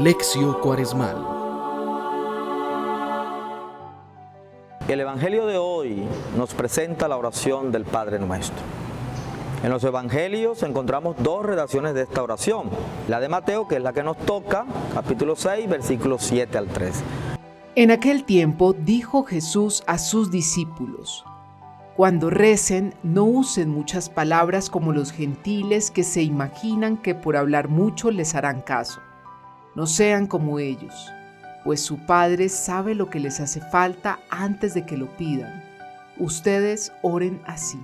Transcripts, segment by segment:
Lección Cuaresmal. El Evangelio de hoy nos presenta la oración del Padre Nuestro. En los Evangelios encontramos dos redacciones de esta oración. La de Mateo, que es la que nos toca, capítulo 6, versículos 7 al 13. En aquel tiempo dijo Jesús a sus discípulos: Cuando recen, no usen muchas palabras como los gentiles que se imaginan que por hablar mucho les harán caso. No sean como ellos, pues su Padre sabe lo que les hace falta antes de que lo pidan. Ustedes oren así: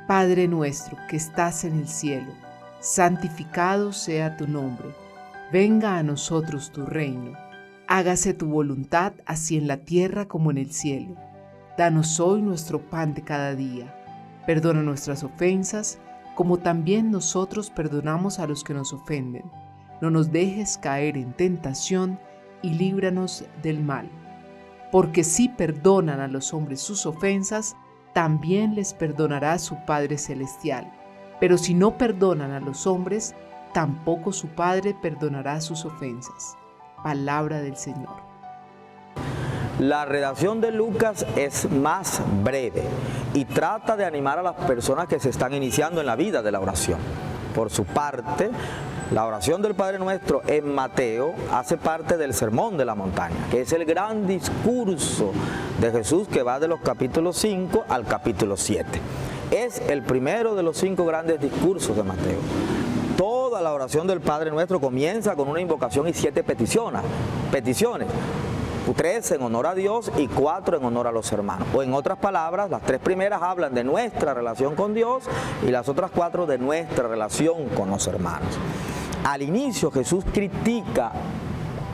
Padre nuestro que estás en el cielo, santificado sea tu nombre. Venga a nosotros tu reino. Hágase tu voluntad así en la tierra como en el cielo. Danos hoy nuestro pan de cada día. Perdona nuestras ofensas, como también nosotros perdonamos a los que nos ofenden. No nos dejes caer en tentación y líbranos del mal. Porque si perdonan a los hombres sus ofensas, también les perdonará su Padre Celestial. Pero si no perdonan a los hombres, tampoco su Padre perdonará sus ofensas. Palabra del Señor. La redacción de Lucas es más breve y trata de animar a las personas que se están iniciando en la vida de la oración. Por su parte, la oración del Padre Nuestro en Mateo hace parte del Sermón de la Montaña, que es el gran discurso de Jesús que va de los capítulos 5 al capítulo 7. Es el primero de los 5 grandes discursos de Mateo. Toda la oración del Padre Nuestro comienza con una invocación y 7 peticiones. 3 en honor a Dios y 4 en honor a los hermanos. O en otras palabras, las 3 primeras hablan de nuestra relación con Dios y las otras 4 de nuestra relación con los hermanos. Al inicio Jesús critica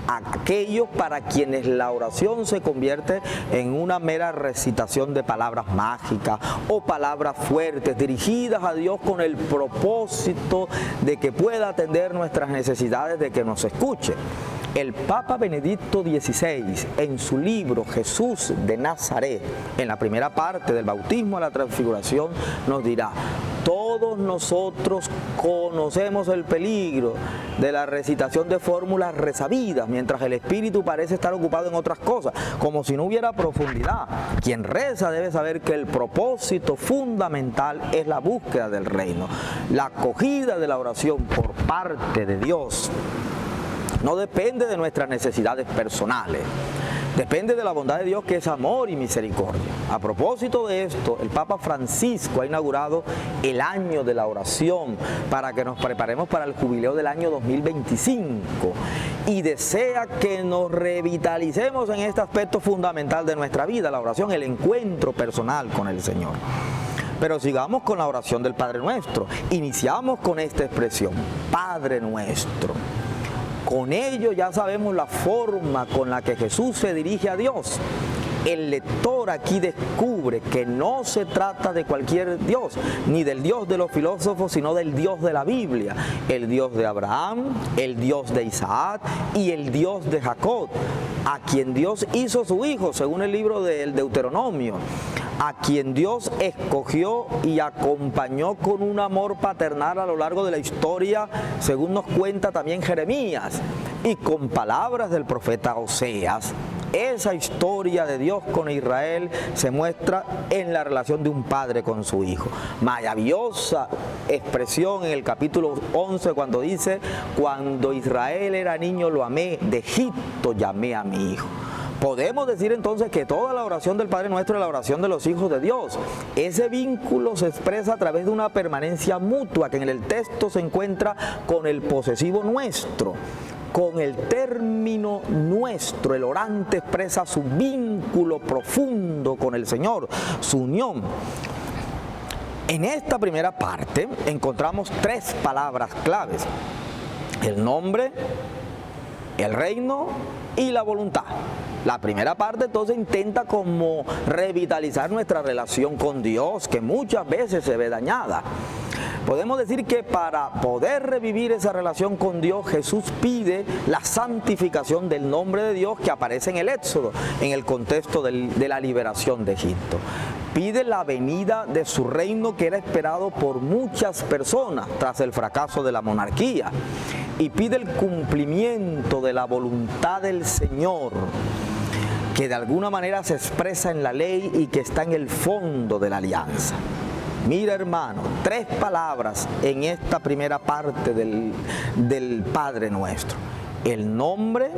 a aquellos para quienes la oración se convierte en una mera recitación de palabras mágicas o palabras fuertes dirigidas a Dios con el propósito de que pueda atender nuestras necesidades, de que nos escuche. El Papa Benedicto XVI, en su libro Jesús de Nazaret, en la primera parte del bautismo a la transfiguración, nos dirá: todos nosotros conocemos el peligro de la recitación de fórmulas resabidas, mientras el espíritu parece estar ocupado en otras cosas, como si no hubiera profundidad. Quien reza debe saber que el propósito fundamental es la búsqueda del reino. La acogida de la oración por parte de Dios no depende de nuestras necesidades personales, depende de la bondad de Dios, que es amor y misericordia. A propósito de esto, el Papa Francisco ha inaugurado el año de la oración para que nos preparemos para el jubileo del año 2025 y desea que nos revitalicemos en este aspecto fundamental de nuestra vida, la oración, el encuentro personal con el Señor. Pero sigamos con la oración del Padre Nuestro. Iniciamos con esta expresión: Padre Nuestro. Con ello ya sabemos la forma con la que Jesús se dirige a Dios. El lector aquí descubre que no se trata de cualquier Dios, ni del Dios de los filósofos, sino del Dios de la Biblia, el Dios de Abraham, el Dios de Isaac y el Dios de Jacob, a quien Dios hizo su hijo, según el libro del Deuteronomio, a quien Dios escogió y acompañó con un amor paternal a lo largo de la historia, según nos cuenta también Jeremías, y con palabras del profeta Oseas. Esa historia de Dios con Israel se muestra en la relación de un padre con su hijo. Maravillosa expresión en el capítulo 11 cuando dice: cuando Israel era niño lo amé, de Egipto llamé a mi hijo. Podemos decir entonces que toda la oración del Padre Nuestro es la oración de los hijos de Dios. Ese vínculo se expresa a través de una permanencia mutua que en el texto se encuentra con el posesivo nuestro. Con el término nuestro, el orante expresa su vínculo profundo con el Señor, su unión. En esta primera parte encontramos 3 palabras claves: el nombre, el reino y la voluntad. La primera parte entonces intenta como revitalizar nuestra relación con Dios, que muchas veces se ve dañada. Podemos decir que para poder revivir esa relación con Dios, Jesús pide la santificación del nombre de Dios que aparece en el Éxodo, en el contexto de la liberación de Egipto. Pide la venida de su reino que era esperado por muchas personas tras el fracaso de la monarquía. Y pide el cumplimiento de la voluntad del Señor, que de alguna manera se expresa en la ley y que está en el fondo de la alianza. Mira, hermano, 3 palabras en esta primera parte del Padre Nuestro: el nombre,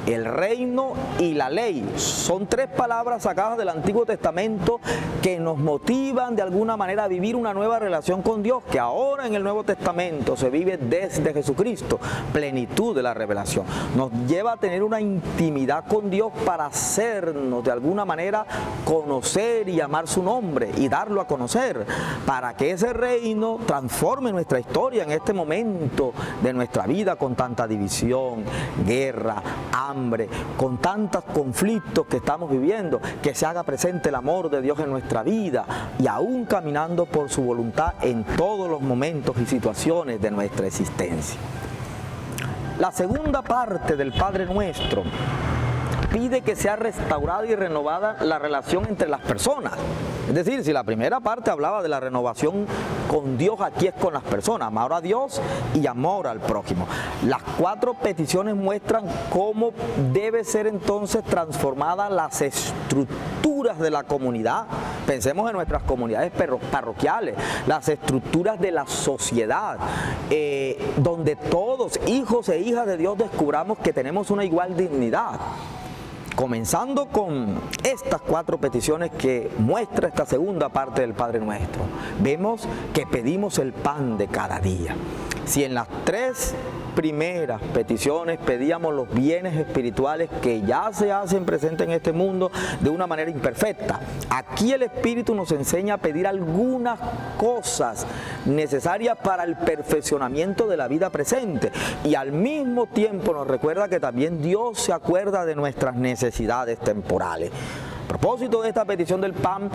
el reino y la ley. Son 3 palabras sacadas del Antiguo Testamento que nos motivan de alguna manera a vivir una nueva relación con Dios, que ahora en el Nuevo Testamento se vive desde Jesucristo, plenitud de la revelación. Nos lleva a tener una intimidad con Dios para hacernos de alguna manera conocer y amar su nombre y darlo a conocer, para que ese reino transforme nuestra historia en este momento de nuestra vida con tanta división, guerra, hambre, con tantos conflictos que estamos viviendo, que se haga presente el amor de Dios en nuestra vida y aún caminando por su voluntad en todos los momentos y situaciones de nuestra existencia. La segunda parte del Padre Nuestro pide que sea restaurada y renovada la relación entre las personas. Es decir, si la primera parte hablaba de la renovación con Dios, aquí es con las personas: amor a Dios y amor al prójimo. Las 4 peticiones muestran cómo debe ser entonces transformadas las estructuras de la comunidad. Pensemos en nuestras comunidades parroquiales, las estructuras de la sociedad, donde todos, hijos e hijas de Dios, descubramos que tenemos una igual dignidad. Comenzando con estas 4 peticiones que muestra esta segunda parte del Padre Nuestro, vemos que pedimos el pan de cada día. Si en las 3 primeras peticiones pedíamos los bienes espirituales que ya se hacen presentes en este mundo de una manera imperfecta, aquí el Espíritu nos enseña a pedir algunas cosas necesarias para el perfeccionamiento de la vida presente, y al mismo tiempo nos recuerda que también Dios se acuerda de nuestras necesidades temporales. A propósito de esta petición del pan,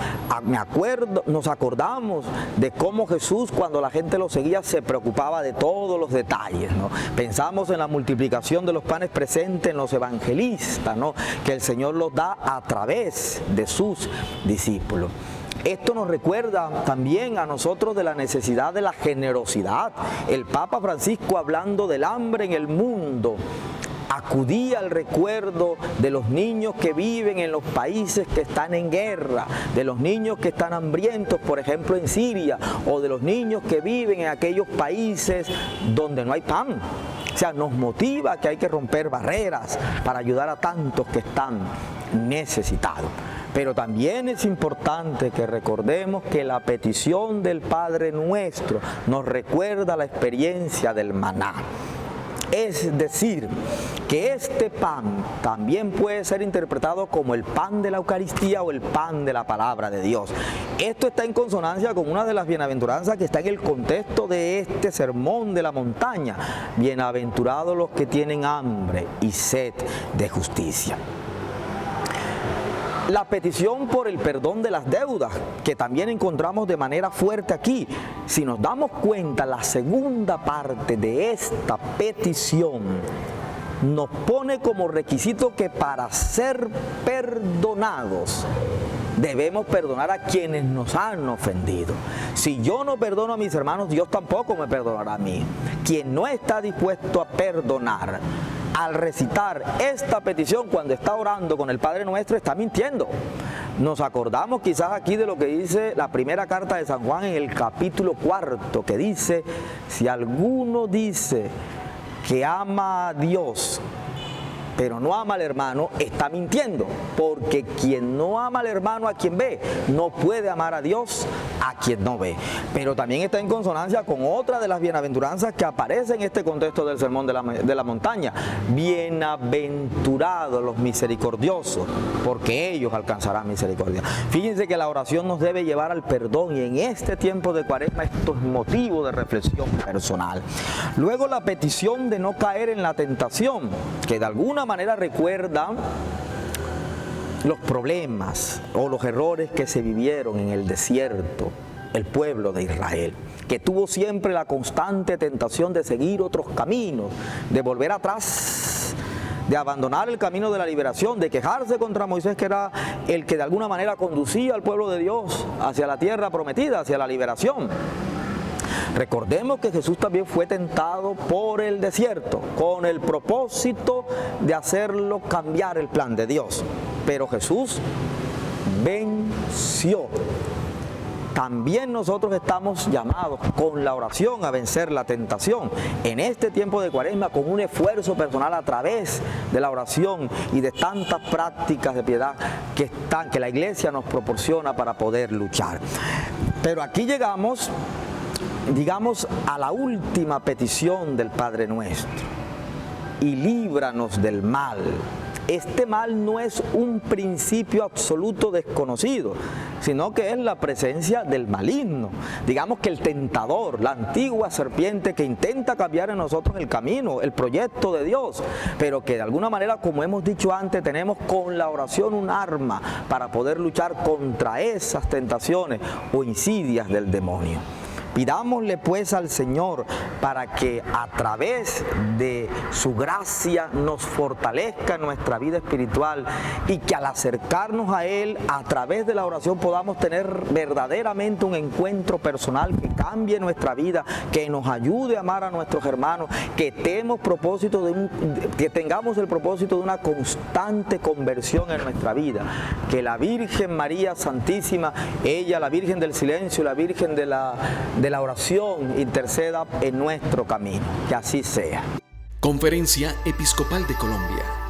nos acordamos de cómo Jesús, cuando la gente lo seguía, se preocupaba de todos los detalles, ¿no? Pensamos en la multiplicación de los panes presentes en los evangelistas, ¿no?, que el Señor los da a través de sus discípulos. Esto nos recuerda también a nosotros de la necesidad de la generosidad. El Papa Francisco, hablando del hambre en el mundo, acudía al recuerdo de los niños que viven en los países que están en guerra, de los niños que están hambrientos, por ejemplo en Siria, o de los niños que viven en aquellos países donde no hay pan. O sea, nos motiva que hay que romper barreras para ayudar a tantos que están necesitados. Pero también es importante que recordemos que la petición del Padre Nuestro nos recuerda la experiencia del maná. Es decir, que este pan también puede ser interpretado como el pan de la Eucaristía o el pan de la palabra de Dios. Esto está en consonancia con una de las bienaventuranzas que está en el contexto de este sermón de la montaña: bienaventurados los que tienen hambre y sed de justicia. La petición por el perdón de las deudas, que también encontramos de manera fuerte aquí. Si nos damos cuenta, la segunda parte de esta petición nos pone como requisito que para ser perdonados debemos perdonar a quienes nos han ofendido. Si yo no perdono a mis hermanos, Dios tampoco me perdonará a mí. Quien no está dispuesto a perdonar al recitar esta petición cuando está orando con el Padre Nuestro, está mintiendo. Nos acordamos quizás aquí de lo que dice la primera carta de San Juan en el capítulo 4, que dice: si alguno dice que ama a Dios pero no ama al hermano, está mintiendo, porque quien no ama al hermano a quien ve, no puede amar a Dios a quien no ve. Pero también está en consonancia con otra de las bienaventuranzas que aparece en este contexto del sermón de la montaña: bienaventurados los misericordiosos, porque ellos alcanzarán misericordia. Fíjense que la oración nos debe llevar al perdón, y en este tiempo de Cuaresma esto es motivo de reflexión personal. Luego, la petición de no caer en la tentación, que de alguna manera recuerda los problemas o los errores que se vivieron en el desierto, el pueblo de Israel, que tuvo siempre la constante tentación de seguir otros caminos, de volver atrás, de abandonar el camino de la liberación, de quejarse contra Moisés, que era el que de alguna manera conducía al pueblo de Dios hacia la tierra prometida, hacia la liberación. Recordemos que Jesús también fue tentado por el desierto, con el propósito de hacerlo cambiar el plan de Dios. Pero Jesús venció. También nosotros estamos llamados con la oración a vencer la tentación. En este tiempo de Cuaresma, con un esfuerzo personal a través de la oración y de tantas prácticas de piedad que la Iglesia nos proporciona para poder luchar. Pero aquí llegamos, digamos, a la última petición del Padre Nuestro: y líbranos del mal. Este mal no es un principio absoluto desconocido, sino que es la presencia del maligno. Digamos que el tentador, la antigua serpiente que intenta cambiar en nosotros el camino, el proyecto de Dios, pero que de alguna manera, como hemos dicho antes, tenemos con la oración un arma para poder luchar contra esas tentaciones o insidias del demonio. Pidámosle pues al Señor para que a través de su gracia nos fortalezca en nuestra vida espiritual y que al acercarnos a Él a través de la oración podamos tener verdaderamente un encuentro personal que cambie nuestra vida, que nos ayude a amar a nuestros hermanos, que tengamos el propósito de una constante conversión en nuestra vida, que la Virgen María Santísima, ella, la Virgen del Silencio, la Virgen de la oración, interceda en nuestro camino. Que así sea. Conferencia Episcopal de Colombia.